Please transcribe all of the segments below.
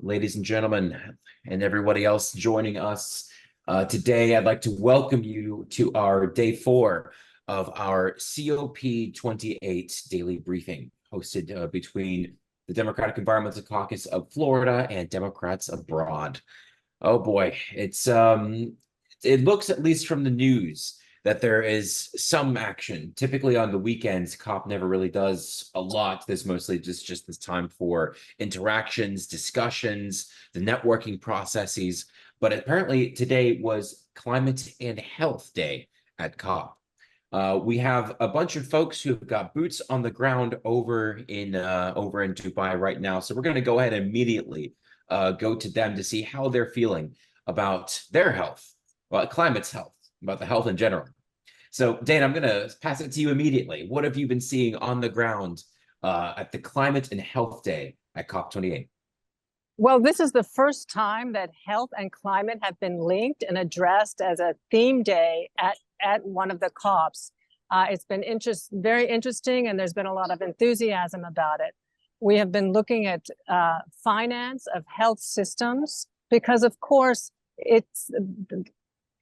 ladies and gentlemen, and everybody else joining us today. I'd like to welcome you to our day 4 of our COP28 daily briefing, hosted between the Democratic Environmental Caucus of Florida and Democrats abroad. Oh boy, it looks, at least from the news, that there is some action. Typically on the weekends, COP never really does a lot. There's mostly just this time for interactions, discussions, the networking processes. But apparently today was Climate and Health Day at COP. We have a bunch of folks who've got boots on the ground over in Dubai right now. So we're going to go ahead and immediately go to them to see how they're feeling about their health, about climate's health, about the health in general. So, Dana, I'm going to pass it to you immediately. What have you been seeing on the ground at the Climate and Health Day at COP28? Well, this is the first time that health and climate have been linked and addressed as a theme day at one of the COPs. It's been very interesting, and there's been a lot of enthusiasm about it. We have been looking at finance of health systems because, of course,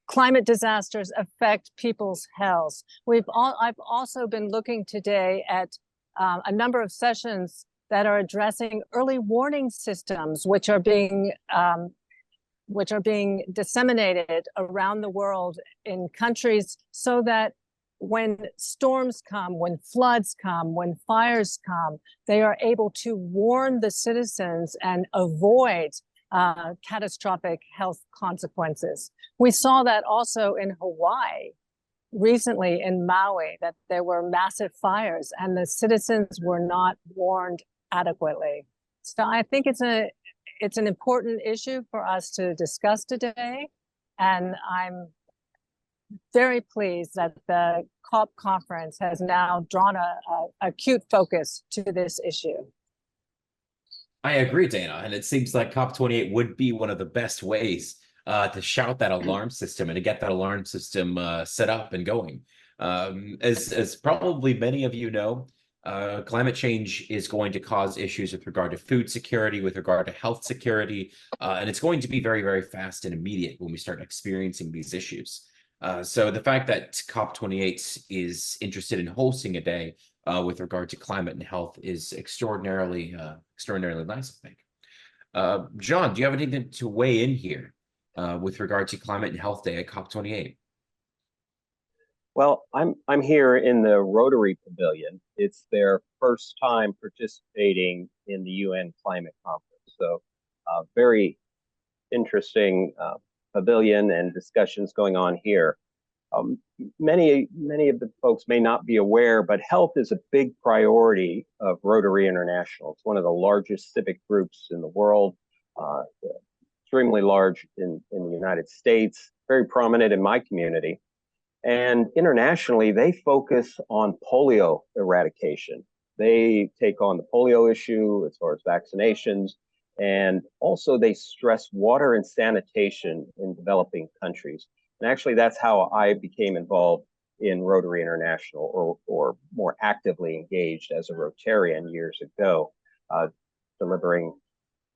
climate disasters affect people's health. I've also been looking today at a number of sessions that are addressing early warning systems, which are being disseminated around the world in countries, so that when storms come, when floods come, when fires come, they are able to warn the citizens and avoid catastrophic health consequences. We saw that also in Hawaii recently, in Maui, that there were massive fires and the citizens were not warned adequately. So I think it's an important issue for us to discuss today, and I'm very pleased that the COP conference has now drawn a acute focus to this issue. I agree, Dana, and it seems like COP28 would be one of the best ways to shout that alarm system and to get that alarm system set up and going. As probably many of you know, climate change is going to cause issues with regard to food security, with regard to health security, and it's going to be very, very fast and immediate when we start experiencing these issues. So the fact that COP28 is interested in hosting a day with regard to climate and health is extraordinarily nice, I think. John, do you have anything to weigh in here with regard to Climate and Health Day at COP28? Well, I'm here in the Rotary Pavilion. It's their first time participating in the UN Climate Conference. So very interesting pavilion and discussions going on here. Many of the folks may not be aware, but health is a big priority of Rotary International. It's one of the largest civic groups in the world, extremely large in the United States, very prominent in my community. And internationally, they focus on polio eradication. They take on the polio issue as far as vaccinations, and also they stress water and sanitation in developing countries. And actually, that's how I became involved in Rotary International, or more actively engaged as a Rotarian years ago, delivering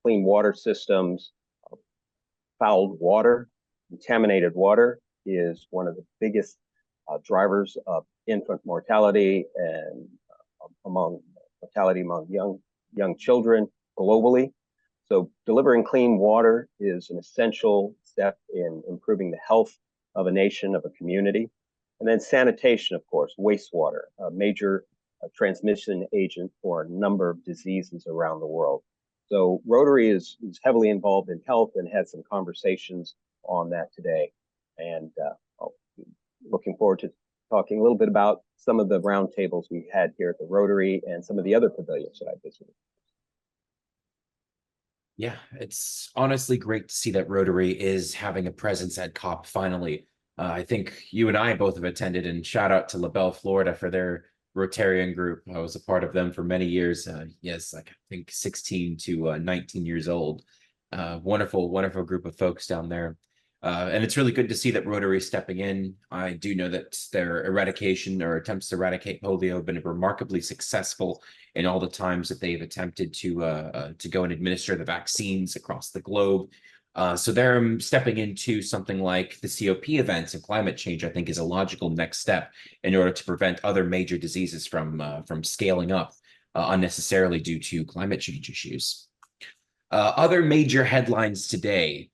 clean water systems. Fouled water, contaminated water is one of the biggest drivers of infant mortality and mortality among young children globally. So delivering clean water is an essential step in improving the health of a nation, of a community. And then sanitation, of course, wastewater, a major transmission agent for a number of diseases around the world. So Rotary is heavily involved in health and had some conversations on that today. And looking forward to talking a little bit about some of the roundtables we had here at the Rotary and some of the other pavilions that I visited. Yeah, it's honestly great to see that Rotary is having a presence at COP finally. I think you and I both have attended, and shout out to LaBelle, Florida for their Rotarian group. I was a part of them for many years. Yes, like I think 16 to 19 years old. Wonderful, wonderful group of folks down there. And it's really good to see that Rotary is stepping in. I do know that their eradication or attempts to eradicate polio have been remarkably successful in all the times that they've attempted to go and administer the vaccines across the globe. So they're stepping into something like the COP events, and climate change, I think, is a logical next step in order to prevent other major diseases from scaling up unnecessarily due to climate change issues. Other major headlines today,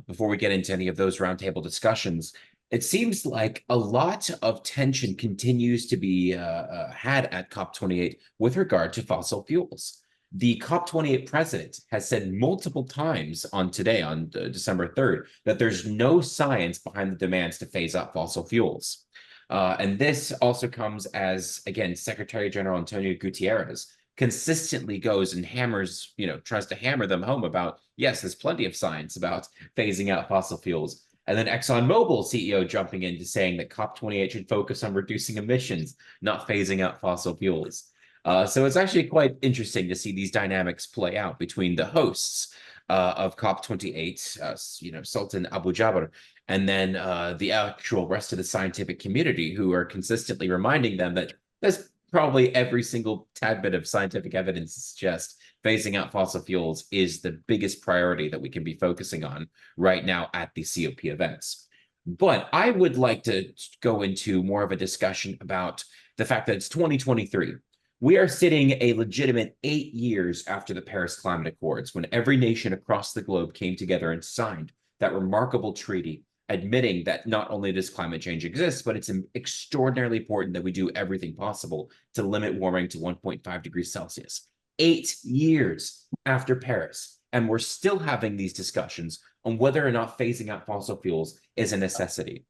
before we get into any of those roundtable discussions, it seems like a lot of tension continues to be had at COP28 with regard to fossil fuels. The COP28 president has said multiple times on December 3rd, that there's no science behind the demands to phase out fossil fuels. And this also comes as, again, Secretary General Antonio Guterres consistently goes and hammers, tries to hammer them home about, yes, there's plenty of science about phasing out fossil fuels. And then ExxonMobil CEO jumping into saying that COP28 should focus on reducing emissions, not phasing out fossil fuels. So it's actually quite interesting to see these dynamics play out between the hosts of COP28, Sultan Aboujaoude, and then the actual rest of the scientific community, who are consistently reminding them that there's probably every single tad bit of scientific evidence to suggest phasing out fossil fuels is the biggest priority that we can be focusing on right now at the COP events. But I would like to go into more of a discussion about the fact that it's 2023. We are sitting a legitimate 8 years after the Paris Climate Accords, when every nation across the globe came together and signed that remarkable treaty, admitting that not only does climate change exist, but it's extraordinarily important that we do everything possible to limit warming to 1.5 degrees Celsius. 8 years after Paris, and we're still having these discussions on whether or not phasing out fossil fuels is a necessity,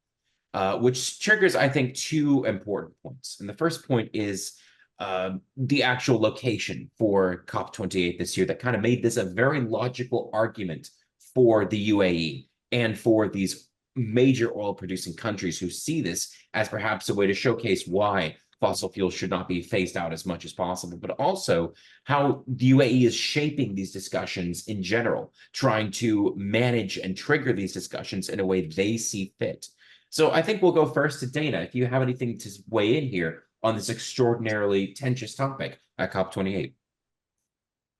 which triggers, I think, two important points. And the first point is the actual location for COP28 this year that kind of made this a very logical argument for the UAE and for these major oil producing countries who see this as perhaps a way to showcase why fossil fuels should not be phased out as much as possible, but also how the UAE is shaping these discussions in general, trying to manage and trigger these discussions in a way they see fit. So I think we'll go first to Dana, if you have anything to weigh in here on this extraordinarily tenuous topic at COP28.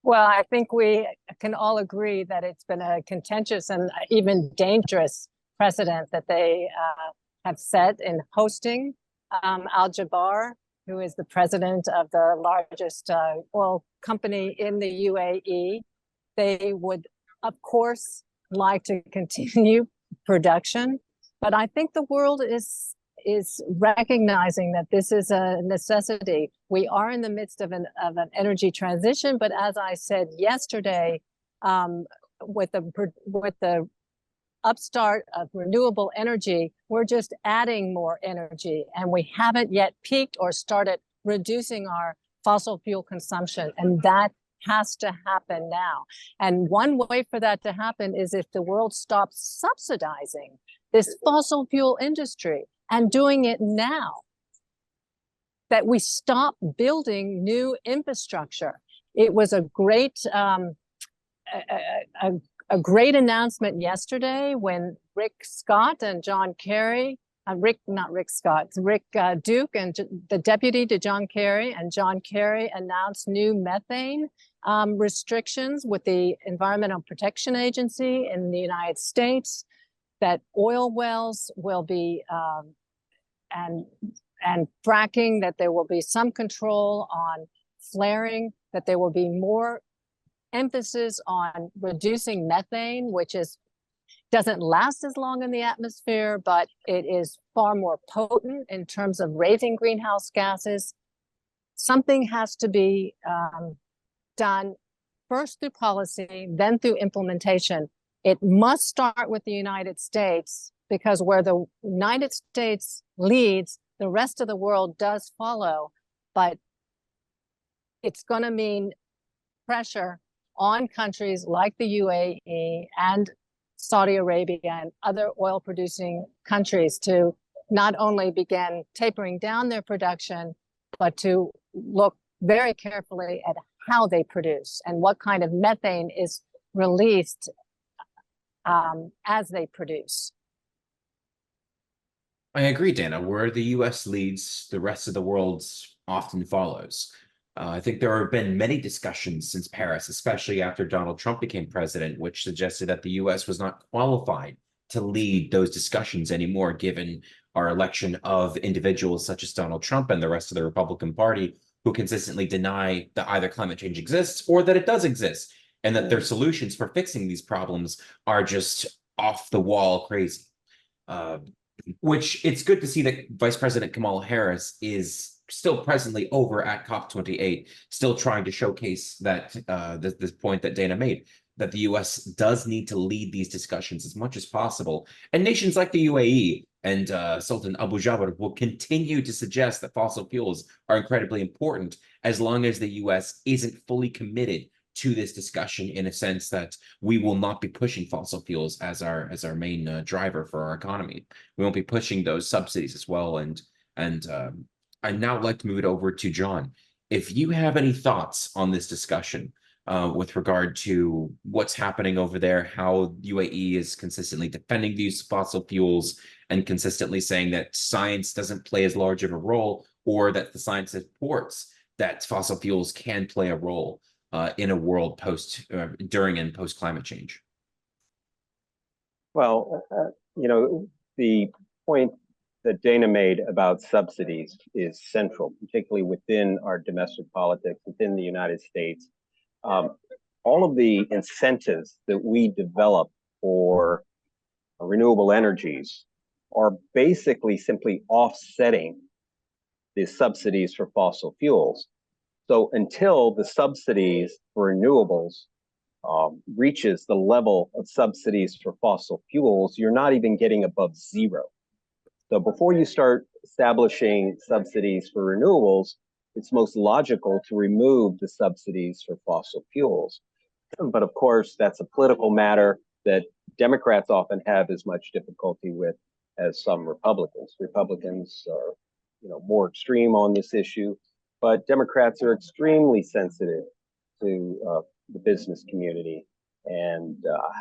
Well, I think we can all agree that it's been a contentious and even dangerous precedent that they have set in hosting Al Jaber, who is the president of the largest oil company in the UAE. They would, of course, like to continue production, but I think the world is recognizing that this is a necessity. We are in the midst of an energy transition, but as I said yesterday, with the upstart of renewable energy, we're just adding more energy, and we haven't yet peaked or started reducing our fossil fuel consumption, and that has to happen now. And one way for that to happen is if the world stops subsidizing this fossil fuel industry, and doing it now, that we stop building new infrastructure. It was a great great announcement yesterday when Rick Scott and John Kerry, Rick Duke and the deputy to John Kerry, and John Kerry announced new methane restrictions with the Environmental Protection Agency in the United States, that oil wells will be, and fracking, that there will be some control on flaring, that there will be more emphasis on reducing methane, which doesn't last as long in the atmosphere, but it is far more potent in terms of raising greenhouse gases. Something has to be done first through policy, then through implementation. It must start with the United States, because where the United States leads, the rest of the world does follow, but it's going to mean pressure on countries like the UAE and Saudi Arabia and other oil producing countries to not only begin tapering down their production, but to look very carefully at how they produce and what kind of methane is released as they produce. I agree, Dana. Where the U.S. leads, the rest of the world often follows. I think there have been many discussions since Paris, especially after Donald Trump became president, which suggested that the U.S. was not qualified to lead those discussions anymore, given our election of individuals such as Donald Trump and the rest of the Republican Party, who consistently deny that either climate change exists or that it does exist, and that their solutions for fixing these problems are just off the wall crazy. Which it's good to see that Vice President Kamala Harris is still presently over at COP28, still trying to showcase that this point that Dana made, that the U.S. does need to lead these discussions as much as possible. And nations like the UAE and Sultan Aboujaoude will continue to suggest that fossil fuels are incredibly important as long as the U.S. isn't fully committed to this discussion, in a sense that we will not be pushing fossil fuels as our main driver for our economy. We won't be pushing those subsidies as well. And I'd now like to move it over to John. If you have any thoughts on this discussion with regard to what's happening over there, how UAE is consistently defending the use of fossil fuels and consistently saying that science doesn't play as large of a role, or that the science supports that fossil fuels can play a role in a world during and post climate change. Well, the point that Dana made about subsidies is central, particularly within our domestic politics, within the United States. All of the incentives that we develop for renewable energies are basically simply offsetting the subsidies for fossil fuels. So until the subsidies for renewables reaches the level of subsidies for fossil fuels, you're not even getting above zero. So before you start establishing subsidies for renewables, it's most logical to remove the subsidies for fossil fuels. But of course, that's a political matter that Democrats often have as much difficulty with as some Republicans. Republicans are, more extreme on this issue, but Democrats are extremely sensitive to the business community and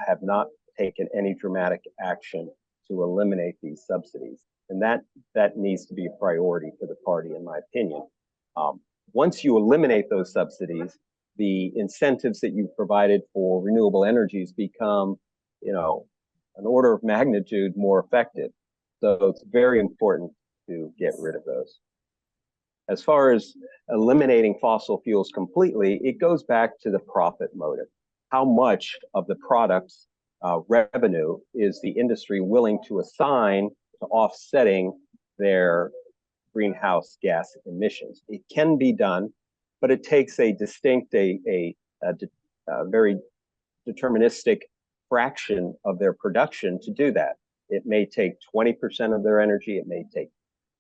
have not taken any dramatic action to eliminate these subsidies. And that needs to be a priority for the party, in my opinion. Once you eliminate those subsidies, the incentives that you've provided for renewable energies become, an order of magnitude more effective. So it's very important to get rid of those. As far as eliminating fossil fuels completely, it goes back to the profit motive. How much of the product's revenue is the industry willing to assign to offsetting their greenhouse gas emissions? It can be done, but it takes a distinct, a very deterministic fraction of their production to do that. It may take 20% of their energy. It may take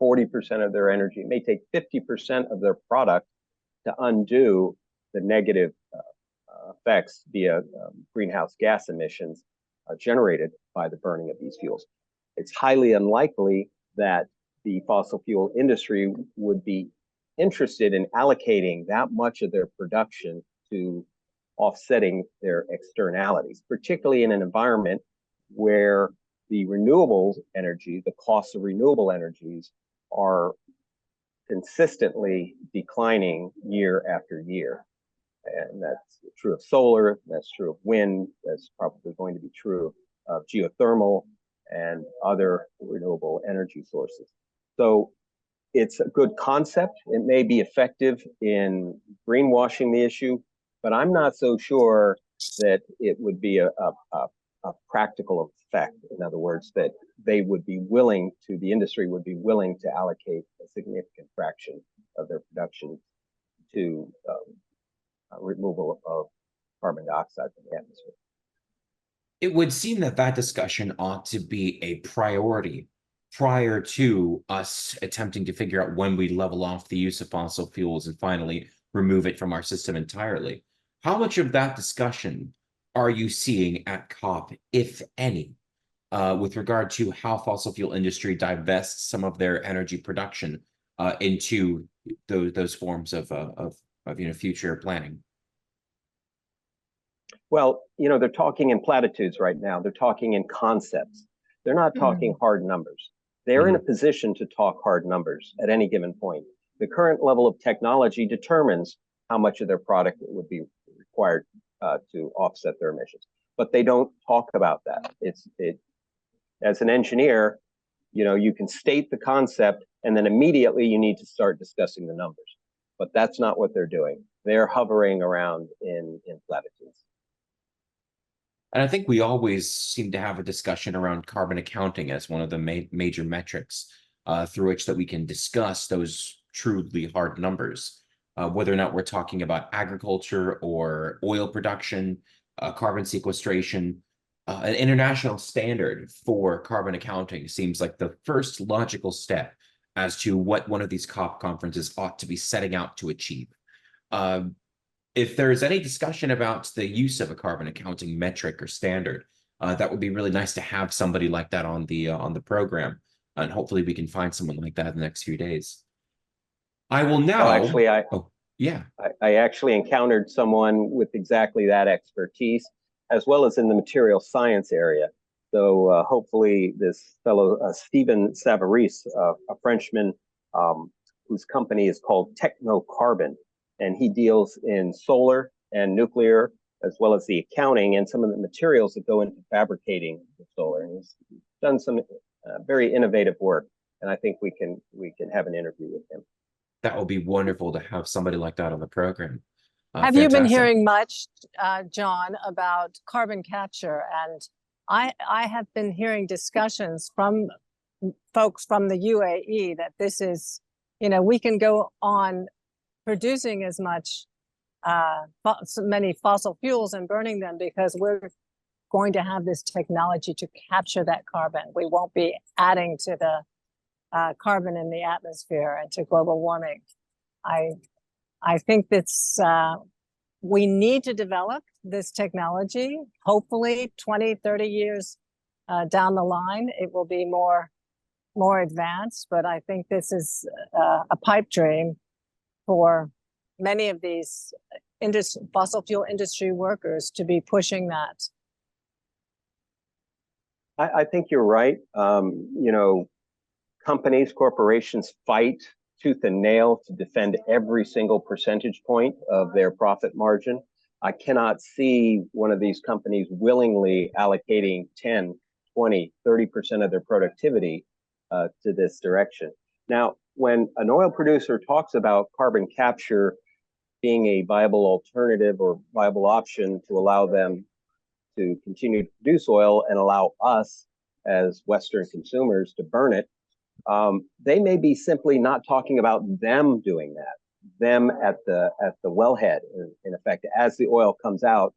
40% of their energy. It may take 50% of their product to undo the negative effects via greenhouse gas emissions generated by the burning of these fuels. It's highly unlikely that the fossil fuel industry would be interested in allocating that much of their production to offsetting their externalities, particularly in an environment where the renewables energy, the costs of renewable energies are consistently declining year after year. And that's true of solar, that's true of wind, that's probably going to be true of geothermal and other renewable energy sources. So it's a good concept. It may be effective in greenwashing the issue, but I'm not so sure that it would be a practical effect. In other words, that they would be willing to, the industry would be willing to allocate a significant fraction of their production to removal of carbon dioxide from the atmosphere. It would seem that that discussion ought to be a priority prior to us attempting to figure out when we level off the use of fossil fuels and finally remove it from our system entirely. How much of that discussion are you seeing at COP, if any, with regard to how fossil fuel industry divests some of their energy production into those forms of future planning? Well, they're talking in platitudes right now. They're talking in concepts. They're not talking hard numbers. They're in a position to talk hard numbers at any given point. The current level of technology determines how much of their product would be required to offset their emissions. But they don't talk about that. As an engineer, you can state the concept and then immediately you need to start discussing the numbers. But that's not what they're doing. They're hovering around in platitudes. And I think we always seem to have a discussion around carbon accounting as one of the major metrics through which that we can discuss those truly hard numbers, whether or not we're talking about agriculture or oil production, carbon sequestration. An international standard for carbon accounting seems like the first logical step as to what one of these COP conferences ought to be setting out to achieve. If there's any discussion about the use of a carbon accounting metric or standard, that would be really nice to have somebody like that on the program, and hopefully we can find someone like that in the next few days. I will now. I actually encountered someone with exactly that expertise, as well as in the material science area. So hopefully this fellow, Stephen Savarese, a Frenchman whose company is called Technocarbon, and he deals in solar and nuclear, as well as the accounting and some of the materials that go into fabricating the solar. And he's done some very innovative work, and I think we can have an interview with him. That would be wonderful to have somebody like that on the program. Have you been hearing much, John, about carbon capture? And I have been hearing discussions from folks from the UAE that this is, we can go on producing as many fossil fuels and burning them because we're going to have this technology to capture that carbon. We won't be adding to the carbon in the atmosphere and to global warming. I think that's we need to develop this technology. Hopefully 20, 30 years down the line, it will be more advanced, but I think this is a pipe dream for many of these fossil fuel industry workers to be pushing that. I think you're right. Companies, corporations fight tooth and nail to defend every single percentage point of their profit margin. I cannot see one of these companies willingly allocating 10, 20, 30% of their productivity to this direction. Now, when an oil producer talks about carbon capture being a viable alternative or viable option to allow them to continue to produce oil and allow us as Western consumers to burn it, they may be simply not talking about them doing that, them at the wellhead, in effect. As the oil comes out,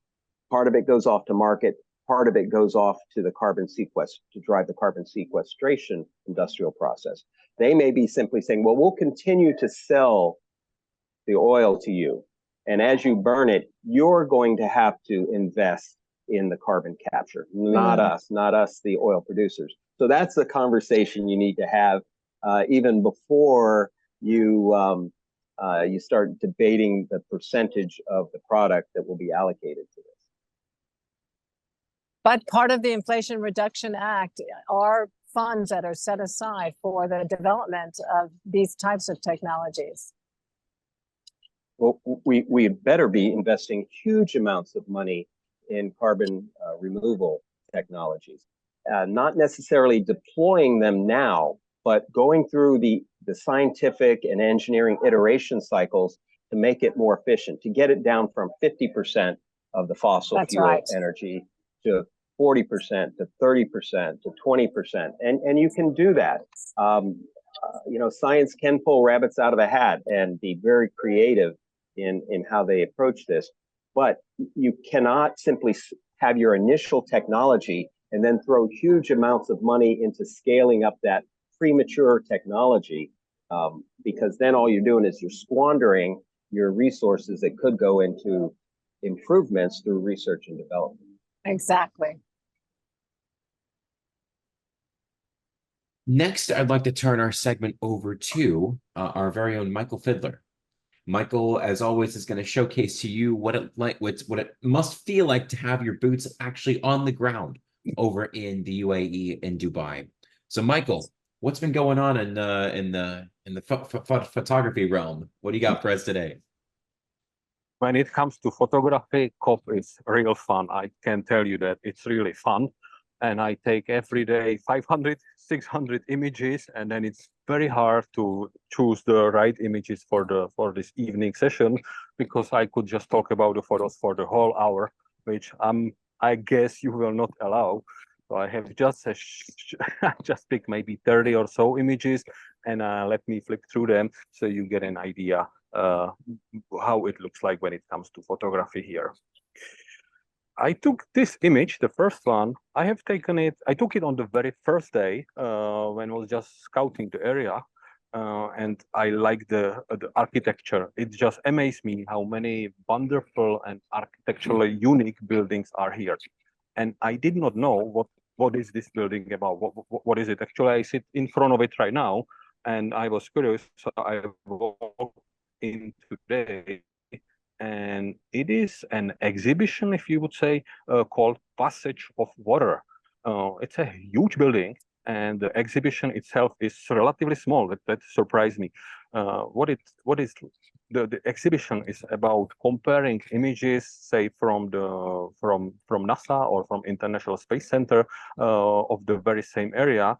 part of it goes off to market, part of it goes off to the carbon sequester to drive the carbon sequestration industrial process. They may be simply saying, well, we'll continue to sell the oil to you, and as you burn it, you're going to have to invest in the carbon capture, not us, the oil producers. So that's the conversation you need to have even before you start debating the percentage of the product that will be allocated to this. But part of the Inflation Reduction Act are funds that are set aside for the development of these types of technologies. Well, we better be investing huge amounts of money in carbon removal technologies. Not necessarily deploying them now, but going through the scientific and engineering iteration cycles to make it more efficient, to get it down from 50% of the fossil fuel energy to 40%, to 30%, to 20%. And you can do that. Science can pull rabbits out of a hat and be very creative in how they approach this. But you cannot simply have your initial technology and then throw huge amounts of money into scaling up that premature technology, because then all you're doing is you're squandering your resources that could go into improvements through research and development. Exactly. Next, I'd like to turn our segment over to our very own Michael Fidler. Michael, as always, is going to showcase to you what it must feel like to have your boots actually on the ground over in the UAE in Dubai. So, Michael, what's been going on in the photography realm? What do you got for us today? When it comes to photography, COP is real fun. I can tell you that it's really fun. And I take every day 500, 600 images, and then it's very hard to choose the right images for this evening session, because I could just talk about the photos for the whole hour, which I guess you will not allow. So I have just just picked maybe 30 or so images, and let me flip through them so you get an idea how it looks like when it comes to photography here. I took this image, the first one. I took it on the very first day when I was just scouting the area, and I like the architecture. It just amazed me how many wonderful and architecturally unique buildings are here. And I did not know what is this building about. What is it? Actually, I sit in front of it right now, and I was curious, so I walked in today. And it is an exhibition, if you would say, called Passage of Water. It's a huge building, and the exhibition itself is relatively small. That surprised me. What is the exhibition is about comparing images, say from NASA or from International Space Center of the very same area,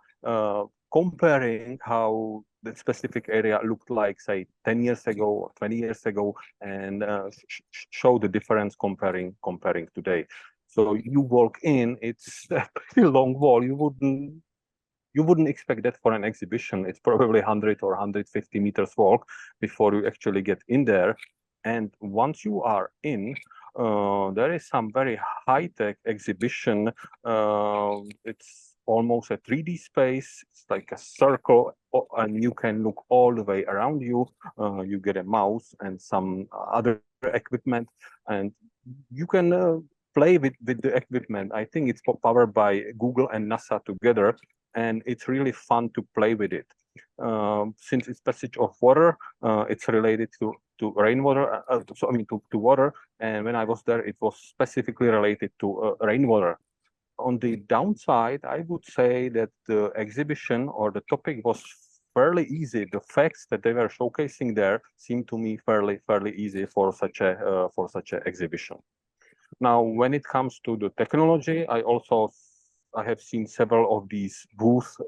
comparing how the specific area looked like, say, 10 years ago or 20 years ago, and show the difference comparing today. So you walk in, it's a pretty long wall. You wouldn't expect that for an exhibition. It's probably 100 or 150 meters walk before you actually get in there. And once you are in, there is some very high-tech exhibition. It's almost a 3D space. It's like a circle, and you can look all the way around you. You get a mouse and some other equipment, and you can play with the equipment. I think it's powered by Google and NASA together, and it's really fun to play with it. Since it's passage of water, it's related to rainwater, to water. And when I was there, it was specifically related to rainwater. On the downside, I would say that the exhibition or the topic was fairly easy. The facts that they were showcasing there seemed to me fairly easy for such a exhibition. Now, when it comes to the technology, I have seen several of these booths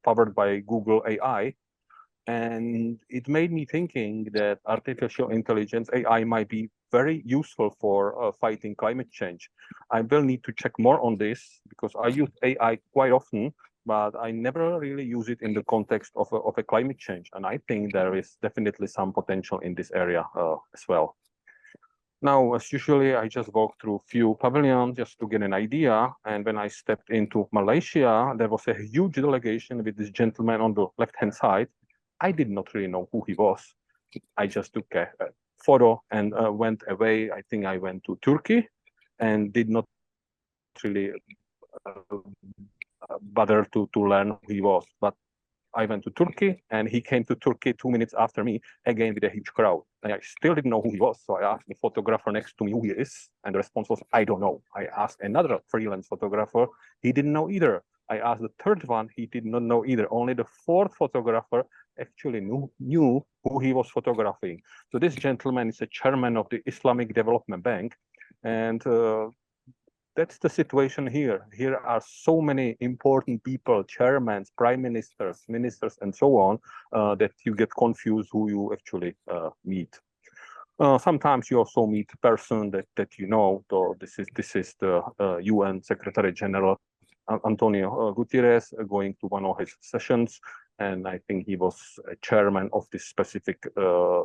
powered by Google AI, and it made me thinking that artificial intelligence, AI, might be very useful for fighting climate change. I will need to check more on this, because I use AI quite often, but I never really use it in the context of a climate change. And I think there is definitely some potential in this area as well. Now, as usually, I just walked through a few pavilions just to get an idea. And when I stepped into Malaysia, there was a huge delegation with this gentleman on the left-hand side. I did not really know who he was. I just took a photo and went away. I think I went to Turkey and did not really bother to learn who he was. But I went to Turkey, and he came to Turkey 2 minutes after me, again with a huge crowd. And I still didn't know who he was, so I asked the photographer next to me who he is, and the response was, I don't know. I asked another freelance photographer, he didn't know either. I asked the third one, he did not know either. Only the fourth photographer actually knew who he was photographing. So this gentleman is a chairman of the Islamic Development Bank, and that's the situation here. Here are so many important people, chairmen, prime ministers, ministers, and so on, that you get confused who you actually meet. Sometimes you also meet a person that you know. So this is the UN Secretary General Antonio Guterres going to one of his sessions, and I think he was a chairman of this specific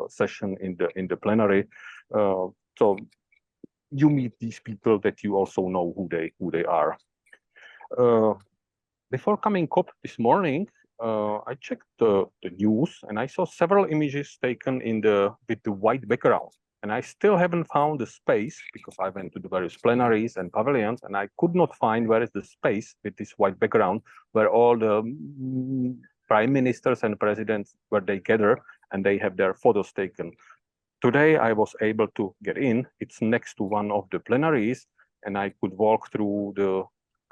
session in the plenary. So you meet these people that you also know who they are. Before coming COP this morning, I checked the news, and I saw several images taken with the white background. And I still haven't found the space, because I went to the various plenaries and pavilions, and I could not find where is the space with this white background, where all the prime ministers and presidents were they gather and they have their photos taken. Today, I was able to get in. It's next to one of the plenaries, and I could walk through the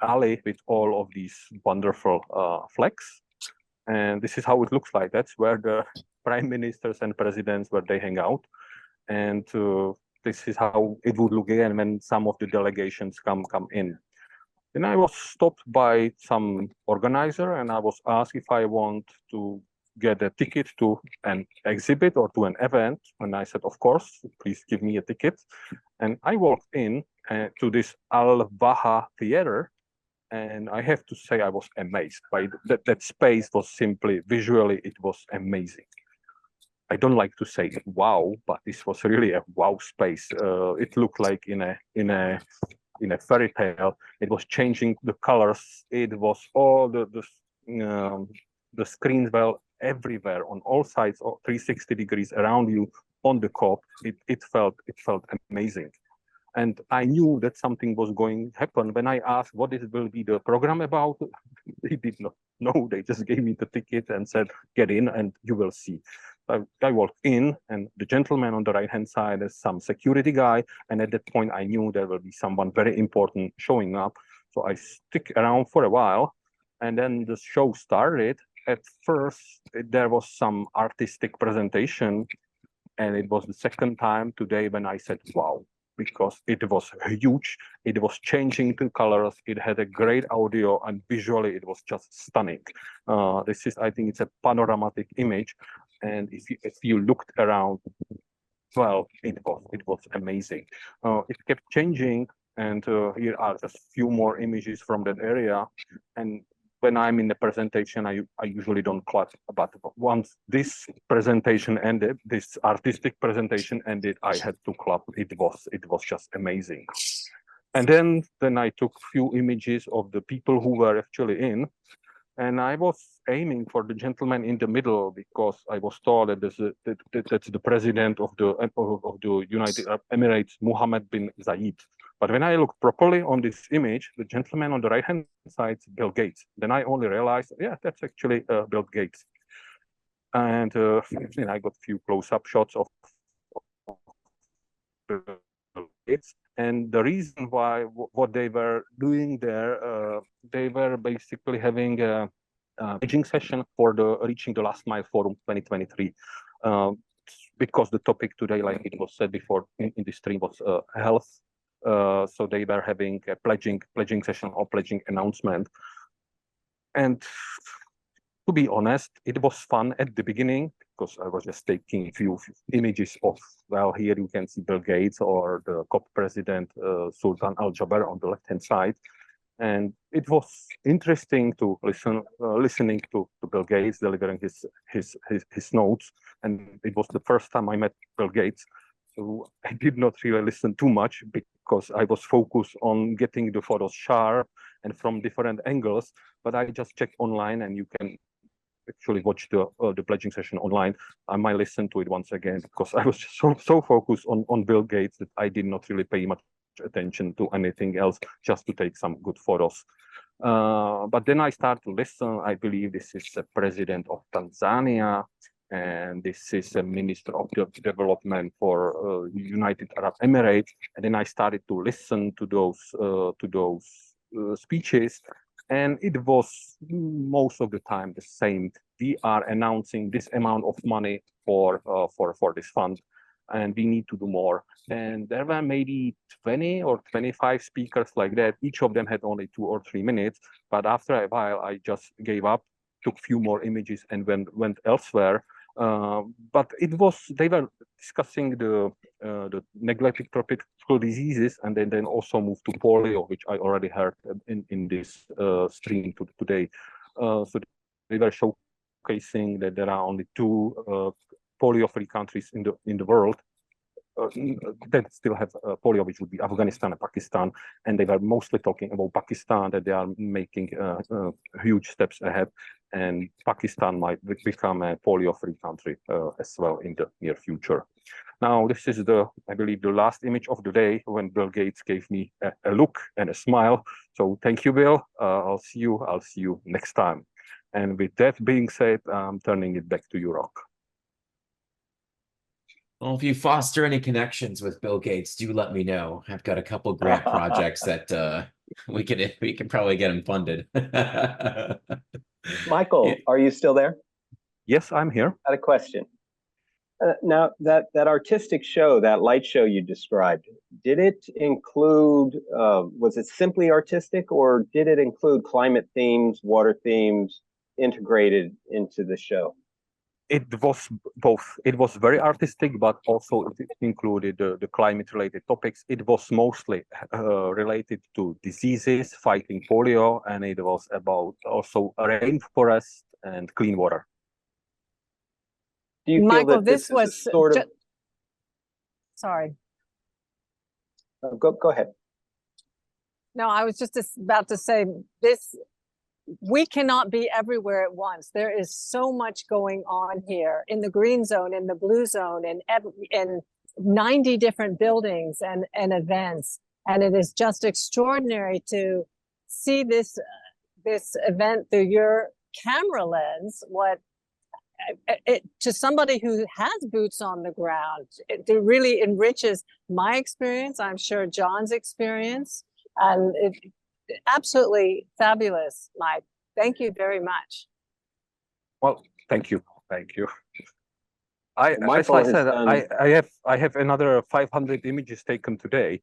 alley with all of these wonderful flags. And this is how it looks like. That's where the prime ministers and presidents, where they hang out. And this is how it would look again when some of the delegations come in. Then I was stopped by some organizer, and I was asked if I want to get a ticket to an exhibit or to an event. And I said, of course, please give me a ticket. And I walked in to this Al-Baha Theater. And I have to say, I was amazed by that space. Was simply visually, it was amazing. I don't like to say wow, but this was really a wow space. It looked like in a fairy tale. It was changing the colors. It was all the screens were everywhere on all sides, 360 degrees around you on the COP. It felt amazing. And I knew that something was going to happen. When I asked what it will be the program about, they did not know. They just gave me the ticket and said, get in and you will see. I walked in, and the gentleman on the right-hand side is some security guy. And at that point, I knew there will be someone very important showing up. So I stick around for a while, and then the show started. At first, there was some artistic presentation, and it was the second time today when I said, wow, because it was huge, it was changing the colors, it had a great audio, and visually it was just stunning. This is, I think it's a panoramic image, and if you looked around, well, it was amazing. It kept changing, and here are just a few more images from that area. And when I'm in the presentation, I usually don't clap, but once this presentation ended, this artistic presentation ended, I had to clap. It was just amazing. And then I took few images of the people who were actually in, and I was aiming for the gentleman in the middle because I was told that that's the president of the United Arab Emirates, Mohammed bin Zayed. But when I looked properly on this image, the gentleman on the right-hand side is Bill Gates. Then I only realized, yeah, that's actually Bill Gates. And then I got a few close-up shots of Bill Gates. And the reason why what they were doing there, they were basically having a bridging session for the Reaching the Last Mile Forum 2023. Because the topic today, like it was said before in the stream, was health. So they were having a pledging session or pledging announcement. And to be honest, it was fun at the beginning because I was just taking a few images of, well, here you can see Bill Gates or the COP president, Sultan Al-Jaber on the left-hand side. And it was interesting to listening to Bill Gates delivering his notes. And it was the first time I met Bill Gates. So I did not really listen too much because I was focused on getting the photos sharp and from different angles. But I just checked online, and you can actually watch the pledging session online. I might listen to it once again because I was just so focused on Bill Gates that I did not really pay much attention to anything else, just to take some good photos. But then I started to listen. I believe this is the president of Tanzania, and this is a minister of development for United Arab Emirates. And then I started to listen to those speeches, and it was most of the time the same. We are announcing this amount of money for this fund, and we need to do more. And there were maybe 20 or 25 speakers like that. Each of them had only 2 or 3 minutes. But after a while, I just gave up, took a few more images, and went elsewhere. But they were discussing the neglected tropical diseases, and then also moved to polio, which I already heard in this stream today. So they were showcasing that there are only 2 polio-free countries in the world that still have polio, which would be Afghanistan and Pakistan. And they were mostly talking about Pakistan, that they are making huge steps ahead, and Pakistan might become a polio-free country as well in the near future. Now, this is I believe, the last image of the day when Bill Gates gave me a look and a smile. So thank you, Bill. I'll see you next time. And with that being said, I'm turning it back to you, Rock. Well, if you foster any connections with Bill Gates, do let me know. I've got a couple grant projects that we can probably get them funded. Michael, are you still there? Yes, I'm here. I had a question. Now, that artistic show, that light show you described, did it include, was it simply artistic, or did it include climate themes, water themes integrated into the show? It was both. It was very artistic, but also it included the climate-related topics. It was mostly related to diseases, fighting polio, and it was about also rainforest and clean water. Do you Michael, feel that this was sort of? Sorry. Go ahead. No, I was just about to say this. We cannot be everywhere at once. There is so much going on here in the green zone, in the blue zone, in 90 different buildings and events. And it is just extraordinary to see this event through your camera lens. To somebody who has boots on the ground, it really enriches my experience. I'm sure John's experience, and absolutely fabulous, Mike. Thank you very much. Well, thank you. As Michael I said, I have another 500 images taken today,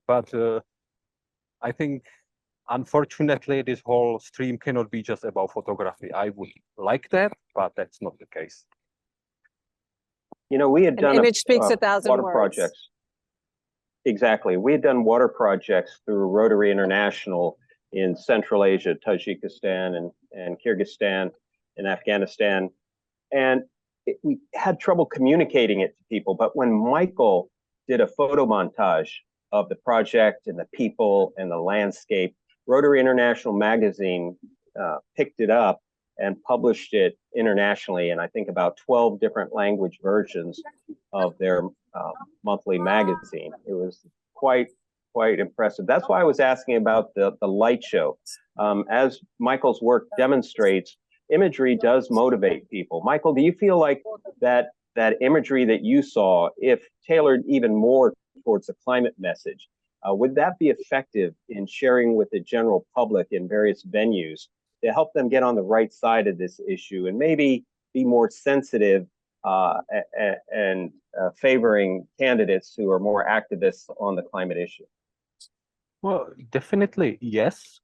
but I think unfortunately this whole stream cannot be just about photography. I would like that, but that's not the case. You know, we had done image speaks 1,000 water words. Projects. Exactly. We had done water projects through Rotary International in Central Asia, Tajikistan and Kyrgyzstan and Afghanistan. And we had trouble communicating it to people. But when Michael did a photo montage of the project and the people and the landscape, Rotary International magazine picked it up and published it internationally in, I think, about 12 different language versions of their monthly magazine. It was quite impressive. That's why I was asking about the light show. As Michael's work demonstrates, imagery does motivate people. Michael, do you feel like that imagery that you saw, if tailored even more towards the climate message, would that be effective in sharing with the general public in various venues to help them get on the right side of this issue and maybe be more sensitive and favoring candidates who are more activists on the climate issue? Well, definitely yes,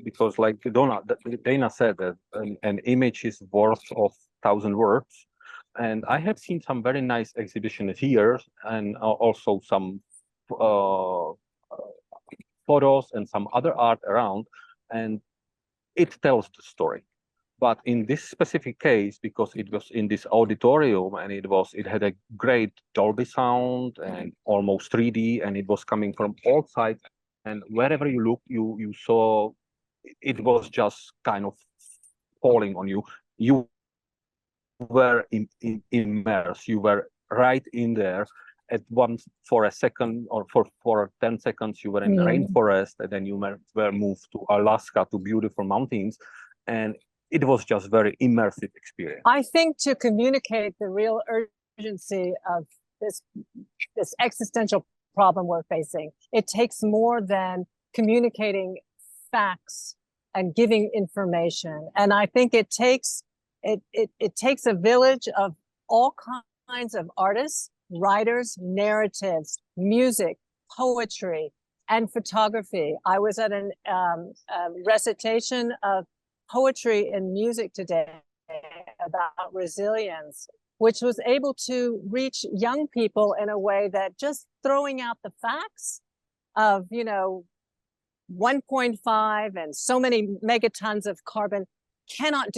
because like Dana said, that an image is worth of 1,000 words, and I have seen some very nice exhibitions here, and also some photos and some other art around, and it tells the story. But in this specific case, because it was in this auditorium and it had a great Dolby sound and almost 3D, and it was coming from all sides, and wherever you look, you saw it was just kind of falling on you. You were immersed. You were right in there. At once, for a second or for 10 seconds, you were in the rainforest, and then you were moved to Alaska, to beautiful mountains, and it was just very immersive experience. I think to communicate the real urgency of this existential problem we're facing, it takes more than communicating facts and giving information. And I think it takes a village of all kinds of artists, writers, narratives, music, poetry, and photography. I was at a recitation of poetry and music today about resilience, which was able to reach young people in a way that just throwing out the facts of, 1.5 and so many megatons of carbon cannot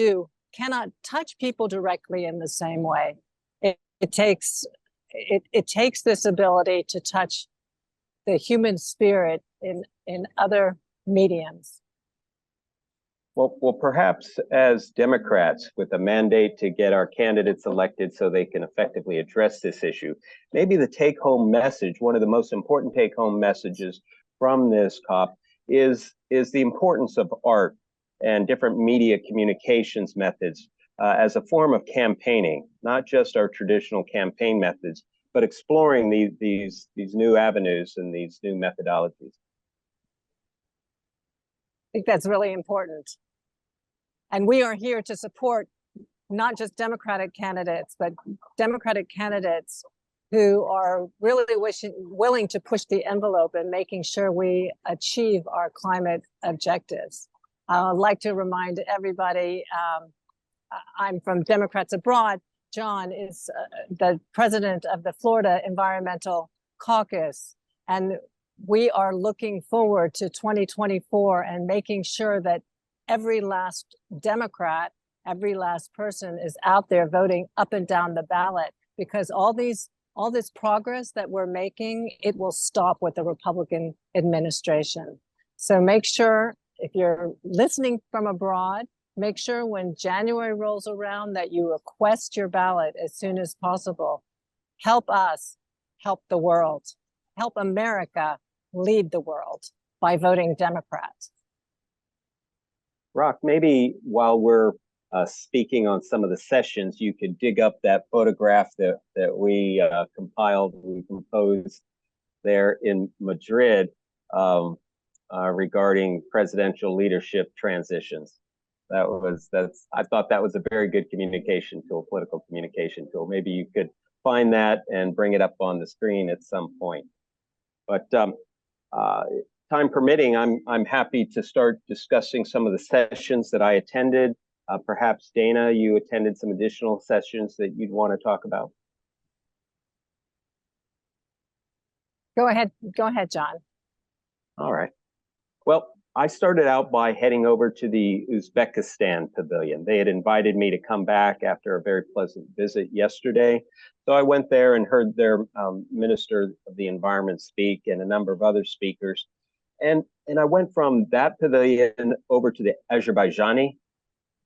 touch people directly in the same way. It takes this ability to touch the human spirit in other mediums. Well, perhaps as Democrats, with a mandate to get our candidates elected so they can effectively address this issue, maybe the take-home message, one of the most important take-home messages from this COP, is the importance of art and different media communications methods as a form of campaigning, not just our traditional campaign methods, but exploring these new avenues and these new methodologies. I think that's really important. And we are here to support not just Democratic candidates, but Democratic candidates who are really willing to push the envelope and making sure we achieve our climate objectives. I'd like to remind everybody, I'm from Democrats Abroad. John is the president of the Florida Environmental Caucus, and we are looking forward to 2024 and making sure that every last Democrat, every last person is out there voting up and down the ballot, because all this progress that we're making, it will stop with the Republican administration. So make sure, if you're listening from abroad, make sure when January rolls around that you request your ballot as soon as possible. Help us help the world. Help America lead the world by voting Democrat. Rock, maybe while we're speaking on some of the sessions, you could dig up that photograph that we composed there in Madrid regarding presidential leadership transitions. I thought that was a very good communication tool, political communication tool. Maybe you could find that and bring it up on the screen at some point. But time permitting, I'm happy to start discussing some of the sessions that I attended. Perhaps Dana, you attended some additional sessions that you'd want to talk about. Go ahead, John. All right. Well, I started out by heading over to the Uzbekistan pavilion. They had invited me to come back after a very pleasant visit yesterday. So I went there and heard their Minister of the Environment speak and a number of other speakers. And I went from that pavilion over to the Azerbaijani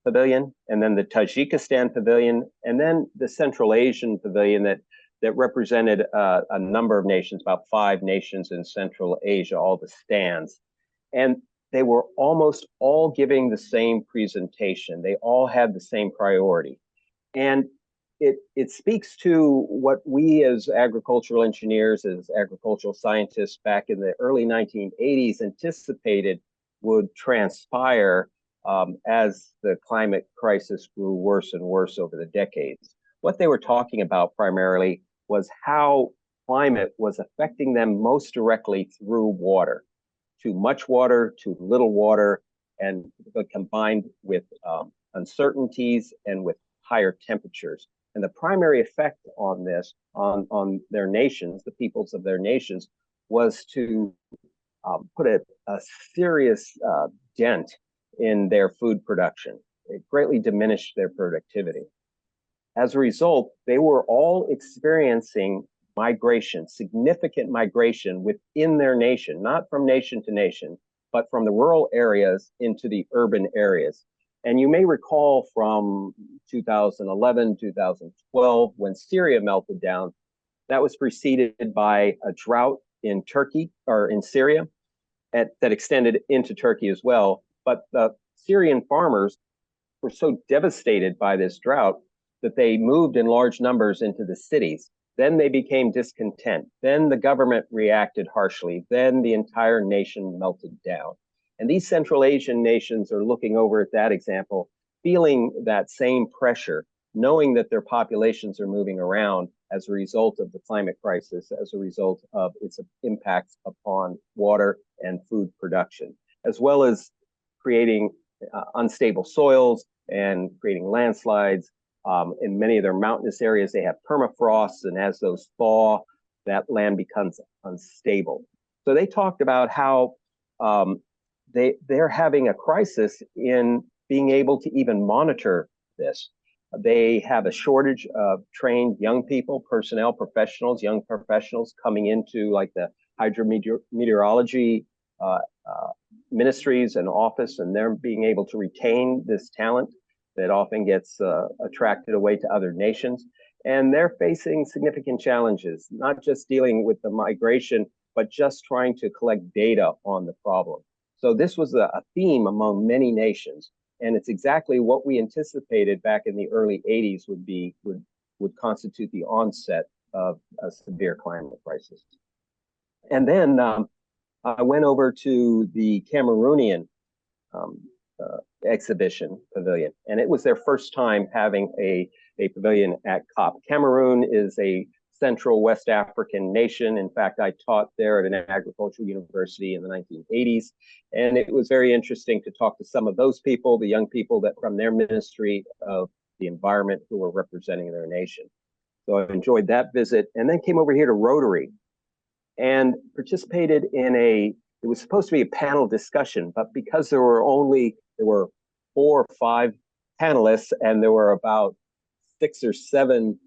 pavilion, and then the Tajikistan pavilion, and then the Central Asian pavilion that represented a number of nations, about 5 nations in Central Asia, all the stands. And they were almost all giving the same presentation. They all had the same priority. And it speaks to what we as agricultural engineers, as agricultural scientists back in the early 1980s anticipated would transpire as the climate crisis grew worse and worse over the decades. What they were talking about primarily was how climate was affecting them most directly through water. Too much water, too little water, and combined with uncertainties and with higher temperatures. And the primary effect on this, on their nations, the peoples of their nations, was to put a serious dent in their food production. It greatly diminished their productivity. As a result, they were all experiencing migration, significant migration within their nation, not from nation to nation, but from the rural areas into the urban areas. And you may recall from 2011, 2012, when Syria melted down, that was preceded by a drought in Turkey, or in Syria, that extended into Turkey as well. But the Syrian farmers were so devastated by this drought that they moved in large numbers into the cities. Then they became discontent. Then the government reacted harshly. Then the entire nation melted down. And these Central Asian nations are looking over at that example, feeling that same pressure, knowing that their populations are moving around as a result of the climate crisis, as a result of its impacts upon water and food production, as well as creating unstable soils and creating landslides. In many of their mountainous areas, they have permafrosts, and as those thaw, that land becomes unstable. So they talked about how they're having a crisis in being able to even monitor this. They have a shortage of trained young people, personnel, professionals, young professionals coming into like the hydrometeorology ministries and office, and they're being able to retain this talent that often gets attracted away to other nations. And they're facing significant challenges, not just dealing with the migration, but just trying to collect data on the problem. So this was a theme among many nations. and it's exactly what we anticipated back in the early 80s would constitute the onset of a severe climate crisis. And then I went over to the Cameroonian exhibition pavilion, and it was their first time having a pavilion at COP. Cameroon is a Central West African nation. In fact, I taught there at an agricultural university in the 1980s, and it was very interesting to talk to some of those people, the young people that from their Ministry of the Environment who were representing their nation. So I enjoyed that visit, and then came over here to Rotary and participated in it was supposed to be a panel discussion, but because there were 4 or 5 panelists and there were about 6 or 7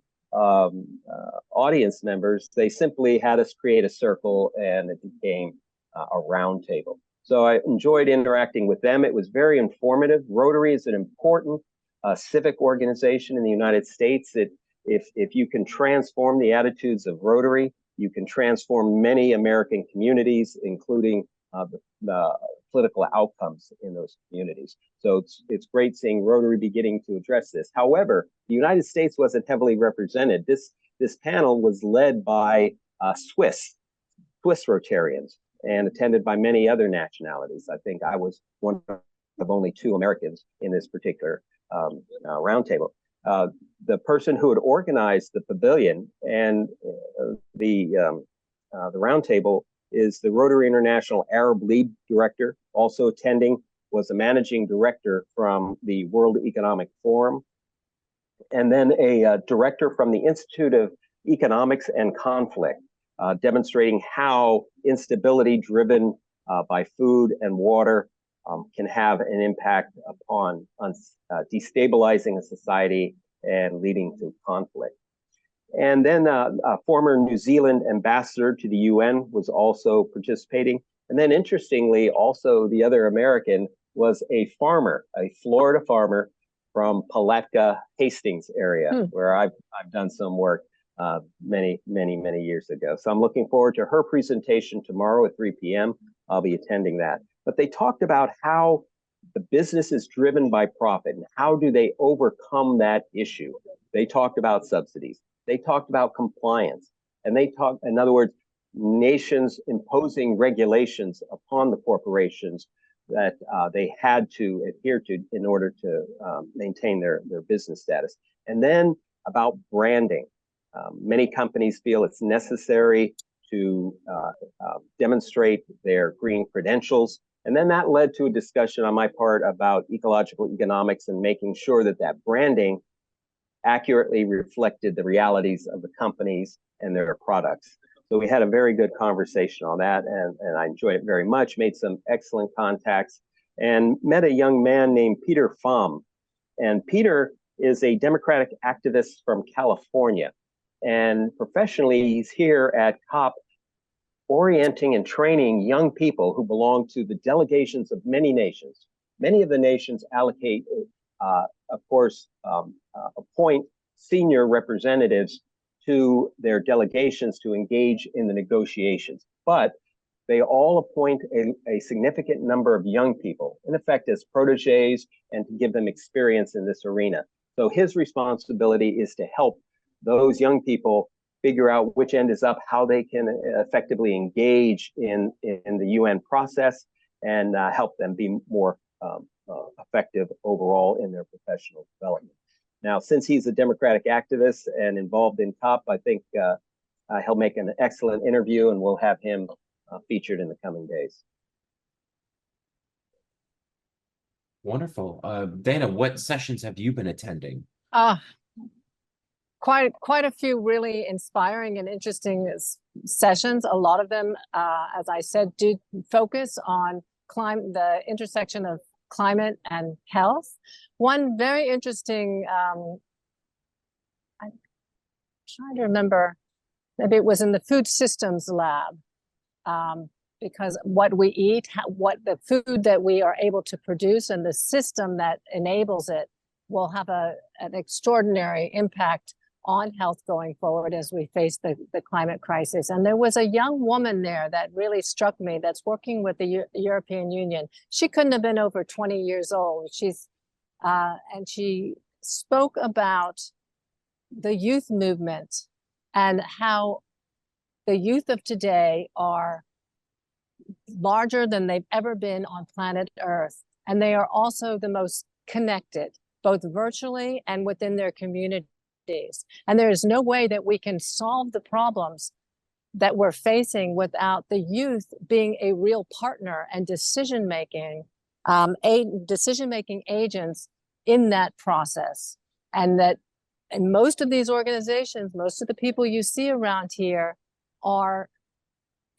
audience members, they simply had us create a circle and it became a round table. So I enjoyed interacting with them. It was very informative. Rotary is an important civic organization in the United States. If you can transform the attitudes of Rotary, you can transform many American communities, including the political outcomes in those communities. So it's great seeing Rotary beginning to address this. However, the United States wasn't heavily represented. This panel was led by Swiss Rotarians and attended by many other nationalities. I think I was one of only 2 Americans in this particular roundtable. The person who had organized the pavilion and the roundtable is the Rotary International Arab League director. Also attending was a managing director from the World Economic Forum, and then a director from the Institute of Economics and Conflict, demonstrating how instability driven by food and water can have an impact upon destabilizing a society and leading to conflict. And then a former New Zealand ambassador to the UN was also participating. And then interestingly, also the other American was a farmer, a Florida farmer from Palatka, Hastings area, where I've done some work many years ago. So I'm looking forward to her presentation tomorrow at 3 p.m. I'll be attending that. But they talked about how the business is driven by profit and how do they overcome that issue. They talked about subsidies. They talked about compliance, and they talked, in other words, nations imposing regulations upon the corporations that they had to adhere to in order to maintain their business status. And then about branding. Many companies feel it's necessary to demonstrate their green credentials. And then that led to a discussion on my part about ecological economics and making sure that that branding accurately reflected the realities of the companies and their products. So we had a very good conversation on that, and I enjoyed it very much, made some excellent contacts, and met a young man named Peter Fobbs. And Peter is a Democratic activist from California. And professionally, he's here at COP orienting and training young people who belong to the delegations of many nations. Many of the nations allocate, of course, appoint senior representatives to their delegations to engage in the negotiations. But they all appoint a significant number of young people, in effect as proteges, and to give them experience in this arena. So his responsibility is to help those young people figure out which end is up, how they can effectively engage in the UN process, and help them be more effective overall in their professional development. Now, since he's a Democratic activist and involved in COP, I think he'll make an excellent interview, and we'll have him featured in the coming days. Wonderful. Dana, what sessions have you been attending? Quite a few really inspiring and interesting sessions. A lot of them, as I said, do focus on the intersection of climate and health. One very interesting, I'm trying to remember, maybe it was in the food systems lab, because what we eat, what the food that we are able to produce and the system that enables it will have an extraordinary impact on health going forward as we face the climate crisis. And there was a young woman there that really struck me that's working with the European Union. She couldn't have been over 20 years old. She's and she spoke about the youth movement and how the youth of today are larger than they've ever been on planet Earth. And they are also the most connected, both virtually and within their communities. And there is no way that we can solve the problems that we're facing without the youth being a real partner and decision-making agents in that process. And that in most of these organizations, most of the people you see around here are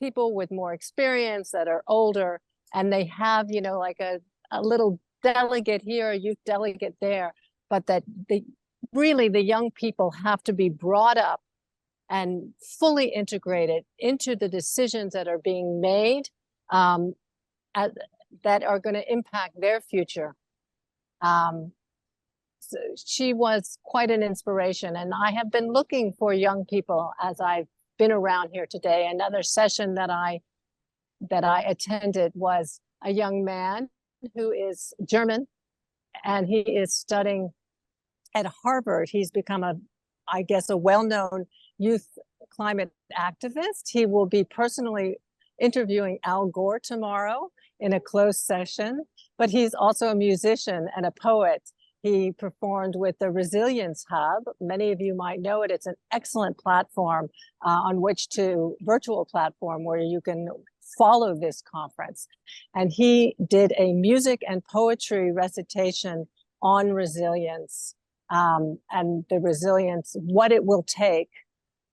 people with more experience that are older, and they have, you know, like a little delegate here, a youth delegate there, but that really the young people have to be brought up and fully integrated into the decisions that are being made that are going to impact their future. So she was quite an inspiration, and I have been looking for young people as I've been around here today. Another session that I attended was a young man who is German, and he is studying at Harvard. He's become I guess, a well-known youth climate activist. He will be personally interviewing Al Gore tomorrow in a closed session, but he's also a musician and a poet. He performed with the Resilience Hub. Many of you might know it. It's an excellent platform virtual platform where you can follow this conference. And he did a music and poetry recitation on resilience, and the resilience, what it will take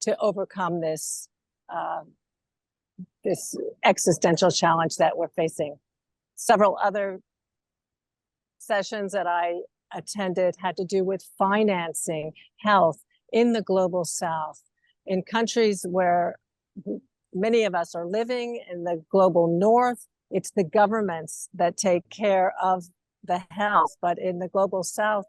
to overcome this existential challenge that we're facing. Several other sessions that I attended had to do with financing health in the global South, in countries where many of us are living. In the global North, it's the governments that take care of the health, but in the global South,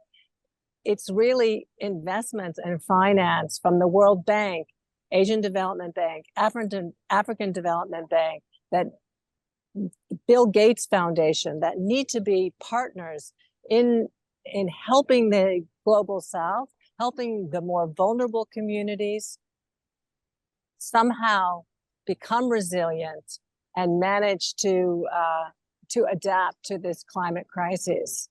it's really investments and finance from the World Bank, Asian Development Bank, African Development Bank, that Bill Gates Foundation, that need to be partners in helping the global South, helping the more vulnerable communities somehow become resilient and manage to adapt to this climate crisis.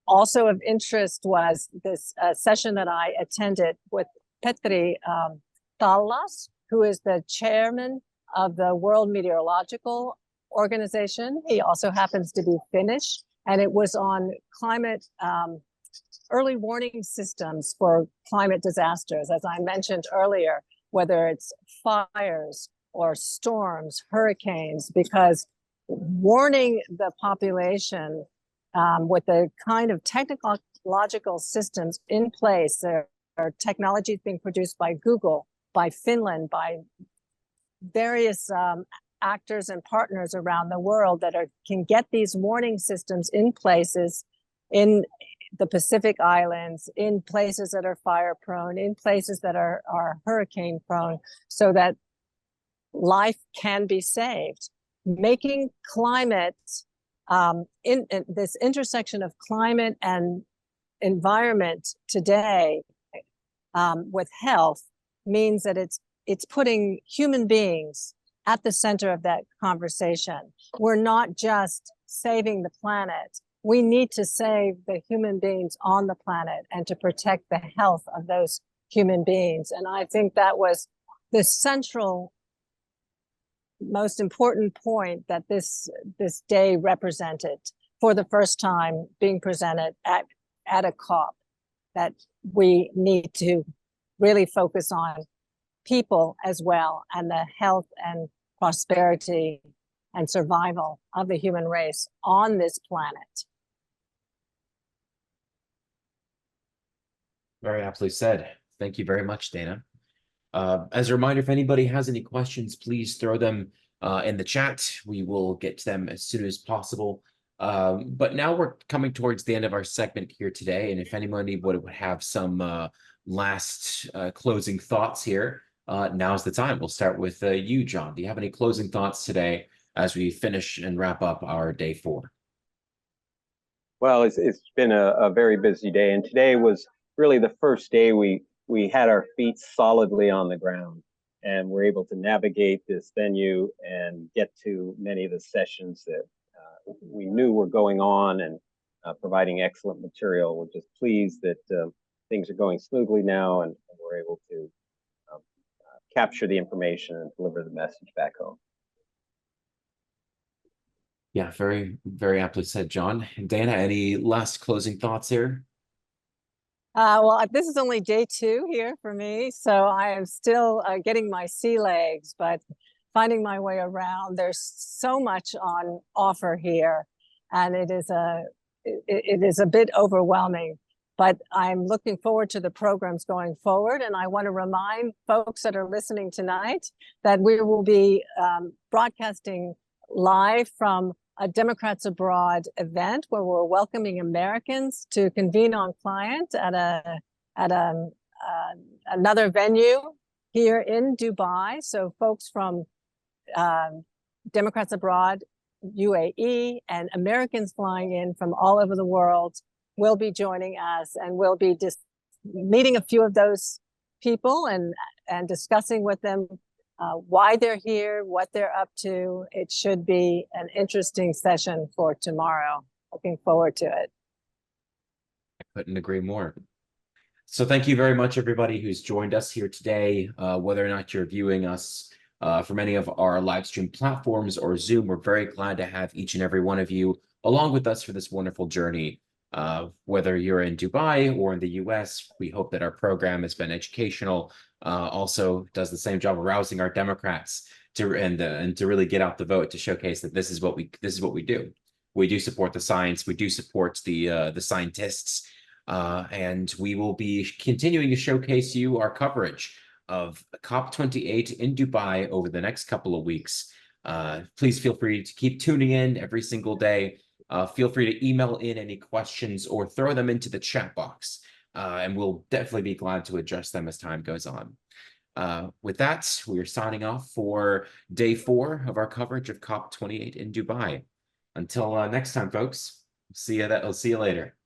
Also of interest was this session that I attended with Petri Tallas, who is the chairman of the World Meteorological Organization. He also happens to be Finnish, and it was on climate early warning systems for climate disasters, as I mentioned earlier, whether it's fires or storms, hurricanes, because warning the population with the kind of technological systems in place, there are technologies being produced by Google, by Finland, by various actors and partners around the world that can get these warning systems in places in the Pacific Islands, in places that are fire prone, in places that are hurricane prone, so that life can be saved. Making climate, in this intersection of climate and environment today with health means that it's putting human beings at the center of that conversation. We're not just saving the planet. We need to save the human beings on the planet and to protect the health of those human beings. And I think that was the central, most important point that this day represented for the first time, being presented at a COP, that we need to really focus on people as well, and the health and prosperity and survival of the human race on this planet. Very aptly said. Thank you very much, Dana. As a reminder, if anybody has any questions, please throw them in the chat. We will get to them as soon as possible. But now we're coming towards the end of our segment here today. And if anybody would have some last closing thoughts here, now's the time. We'll start with you, John. Do you have any closing thoughts today as we finish and wrap up our day 4? Well, it's been a very busy day, and today was really the first day we had our feet solidly on the ground, and we're able to navigate this venue and get to many of the sessions that we knew were going on, and providing excellent material. We're just pleased that things are going smoothly now, and we're able to capture the information and deliver the message back home. Yeah, very, very aptly said, John. Dana, any last closing thoughts here? Well, this is only day 2 here for me, so I am still getting my sea legs, but finding my way around. There's so much on offer here, and it is a bit overwhelming. But I'm looking forward to the programs going forward, and I want to remind folks that are listening tonight that we will be broadcasting live from a Democrats Abroad event where we're welcoming Americans to convene on client at another venue here in Dubai. So folks from Democrats Abroad, UAE, and Americans flying in from all over the world will be joining us, and we'll be just meeting a few of those people and discussing with them why they're here, what they're up to. It should be an interesting session for tomorrow. Looking forward to it. I couldn't agree more. So thank you very much, everybody who's joined us here today. Whether or not you're viewing us from any of our live stream platforms or Zoom, we're very glad to have each and every one of you along with us for this wonderful journey. Whether you're in Dubai or in the US, we hope that our program has been educational, also does the same job of rousing our Democrats and to really get out the vote, to showcase that this is what we do. We do support the science, we do support the scientists, and we will be continuing to showcase you our coverage of COP28 in Dubai over the next couple of weeks. Please feel free to keep tuning in every single day. Feel free to email in any questions or throw them into the chat box, and we'll definitely be glad to address them as time goes on. With that, we are signing off for day 4 of our coverage of COP28 in Dubai. Until next time, folks, I'll see you later.